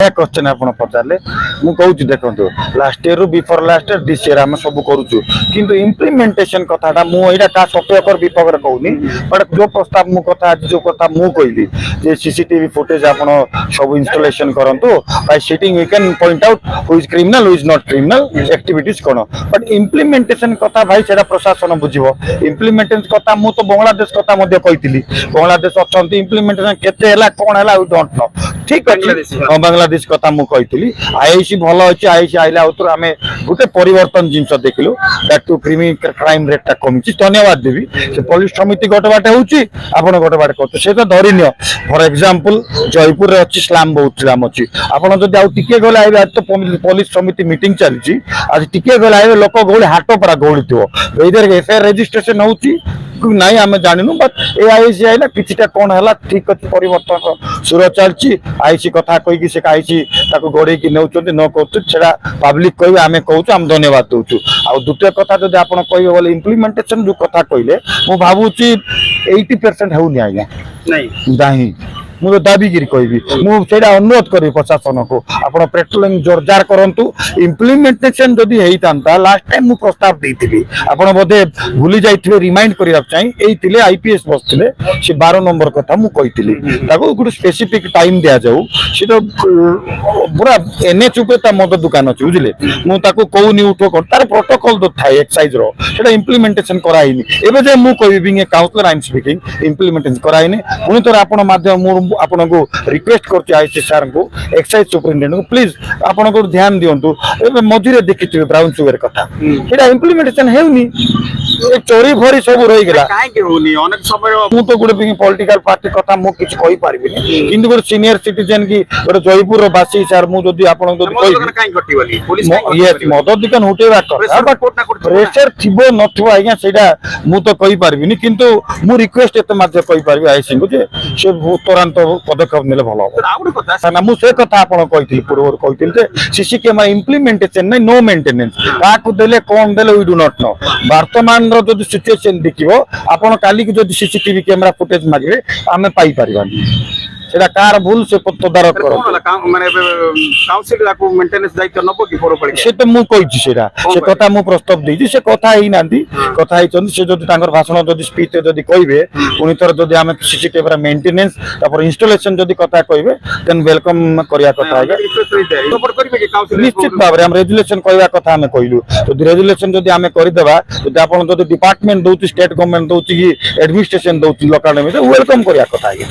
बढ़िया क्वेश्चन आप पचारे मुझे देखो last year before last year this year आम सब करूँ किंतु इम्प्लीमेंटेशन कथा मुझे क्या सत्यकर विपक्ष कहूनी बट जो प्रस्ताव मु कथा जो कथा मु कहली जे सीसीटीवी फुटेज आप सब इंस्टॉलेशन करंतु by sitting we can point out who is criminal who is not criminal activities कौन बट इम्प्लीमेंटेशन कथा भाई से प्रशासन बुझिबो इम्प्लीमेंटेशन कथा मु तो बांग्लादेश कथा मध्य कही बांग्लादेश अच्छा इम्प्लीमेंटेशन केते हला कोन हला वी डोंट नो ठीक अछि बांग्लादेश कथा मु कही आईसी भल अछि आईसी आइला उतर आमे गुटे परिवर्तन जिंस देखिलु दैट टू क्राइम रेट टा कमी धन्यवाद देवी से पुलिस समिति गोटे बाटे होउची आपण गोटे बाटे करतो से तो धरिनियो फॉर एग्जांपल जयपुर रे अछि स्लैम बहुत स्लैम अछि आपण जदी आउ टिके गले आइबे आज तो पुलिस समिति मीटिंग चलछि आज टिके गले आइबे लोक गोली हाटो परा गोळीथिबो इधर एफआईआर रजिस्ट्रेशन होउची नहीं आम जानू बट ए आईसी आईला किछटा कोन हला ठीक अछि परिवर्तन सुर चलछि आईसी कथा कहि से आईसी ताको गोड़े की नउचोते न करछु छडा पब्लिक कहबे आमे कहूछु हम धन्यवाद दोछु आ द्वितीय कथा जदि आपण कहबे बोले इम्प्लीमेंटेशन जो कथा कहले मु भाबुची 80% होउनी आज्ञा नहीं मुझे दाबीगिरी कहबी मुझे अनुरोध करी प्रशासन को आप पेट्रोलिंग जोरदार करूँ इम्प्लीमेंटेशन जदि होता लास्ट टाइम मुझे प्रस्ताव देती आप बोधे भूली जाइए रिमाइंड करने चाहिए आईपीएस बसते से 12 नंबर कथा मुझे गोटे स्पेसिफिक टाइम दि जाऊ सी तो पूरा एनएच उपर मद दुकान अच्छे बुझे मुझे कौनी उठ तार प्रोटोकॉल तो थाए एक्साइज रो इम्प्लीमेंटेशन कराइनी एवं जे मुझे कहबी being a counsellor I am speaking implementation कराइनी पुणी थोड़ा आपण माध्यम आपन को रिक्वेस्ट करछि आईसी सर को एक्साइज सुपरिटेंडेंट को प्लीज आपन को ध्यान दियंतु एबे मझिरे देखिथिबे ब्राउन सुगर कथा एटा इम्प्लीमेंटेशन हेउनी चोरी भरी सब रही गला काहे के होनी अनेक समय मु तो गुडे बिंग पॉलिटिकल पार्टी कथा मु किछ कहि पारबिनी किंतु गुडे सीनियर सिटीजन की गुडे जयपुर रो बासी सर मु जदी आपन जदी कहि काहे कटिवली पुलिस ये मद दुकान उठेबा कथा बट प्रेशर थिबो नथिबो आज्ञा सेटा मु तो कहि पारबिनी किंतु मु रिक्वेस्ट एते माध्य कहि पारबी आईसी को जे से तुरंत पदक्षेप नेले भल ना मुझे कथा आप पूर्व कही सीसी कैमेरा इम्प्लीमेंटेशन नहीं नो मेंटेनेंस क्या देले कौन देले वी डू नॉट नो वर्तमान जो सिचुएशन देखिबो आपण काली की जो सीसीटीवी कैमेरा फुटेज मागे आमे पाई परिबानी सेटा कार भूल से तदारक करो माने काउंसिल लाको मेंटेनेंस दायित्व नबो की परो पड़ी से तो मु कहिछि सेटा से कथा मु प्रस्ताव देछि से कथा ही नांदी कथा ही चंदी से जदी तांगर भाषण जदी स्पीच जदी कहबे पुनी तर जदी आमे सीसी कैमरा मेंटेनेंस तापर इंस्टॉलेशन जदी कथा कहबे देन वेलकम करिया कथा आगे सपोर्ट करबे कि काउंसिल निश्चित भाबरे हम रेजुलेशन कहबा कथा हमें कहलु तो रेजुलेशन जदी आमे करि देबा जदी आपण जदी डिपार्टमेंट दोछि स्टेट गवर्नमेंट दोछि कि एडमिनिस्ट्रेशन दोछि लोकल में वेलकम करिया कथा आगे।